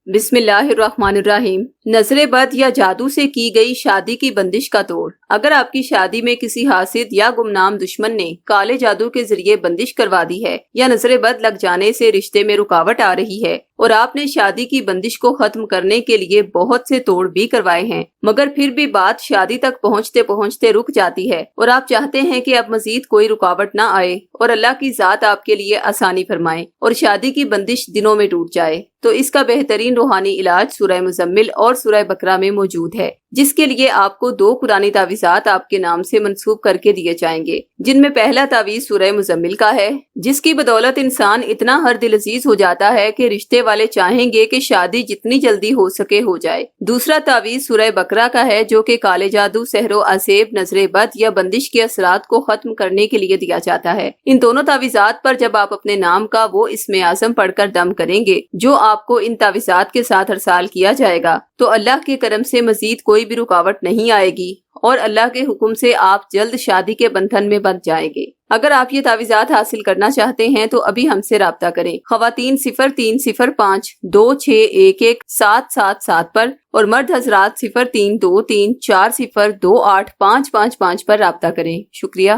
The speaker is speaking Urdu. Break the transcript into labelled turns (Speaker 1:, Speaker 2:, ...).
Speaker 1: بسم اللہ الرحمن الرحیم۔ نظر بد یا جادو سے کی گئی شادی کی بندش کا توڑ۔ اگر آپ کی شادی میں کسی حاسد یا گمنام دشمن نے کالے جادو کے ذریعے بندش کروا دی ہے یا نظر بد لگ جانے سے رشتے میں رکاوٹ آ رہی ہے اور آپ نے شادی کی بندش کو ختم کرنے کے لیے بہت سے توڑ بھی کروائے ہیں، مگر پھر بھی بات شادی تک پہنچتے پہنچتے رک جاتی ہے اور آپ چاہتے ہیں کہ اب مزید کوئی رکاوٹ نہ آئے اور اللہ کی ذات آپ کے لیے آسانی فرمائے اور شادی کی بندش دنوں میں ٹوٹ جائے، تو اس کا بہترین روحانی علاج سورہ مزمل اور سورہ بقرہ میں موجود ہے، جس کے لیے آپ کو 2 قرآنی تعویذات آپ کے نام سے منسوب کر کے دیے جائیں گے، جن میں پہلا تعویذ سورہ مزمل کا ہے، جس کی بدولت انسان اتنا ہر دل عزیز ہو جاتا ہے کہ رشتے والے چاہیں گے کہ شادی جتنی جلدی ہو سکے ہو جائے۔ دوسرا تعویذ سورہ بقرہ کا ہے، جو کہ کالے جادو، سحر و عصیب، نظر بد یا بندش کے اثرات کو ختم کرنے کے لیے دیا جاتا ہے۔ ان دونوں تعویذات پر جب آپ اپنے نام کا وہ اسم اعظم پڑھ کر دم کریں گے جو آپ کو ان تعویذات کے ساتھ ارسال کیا جائے گا، تو اللہ کے کرم سے مزید کوئی بھی رکاوٹ نہیں آئے گی اور اللہ کے حکم سے آپ جلد شادی کے بندھن میں بندھ جائیں گے۔ اگر آپ یہ تعویذات حاصل کرنا چاہتے ہیں تو ابھی ہم سے رابطہ کریں۔ خواتین 0305 2611 777 پر اور مرد حضرات 0323 4028 555 پر رابطہ کریں۔ شکریہ۔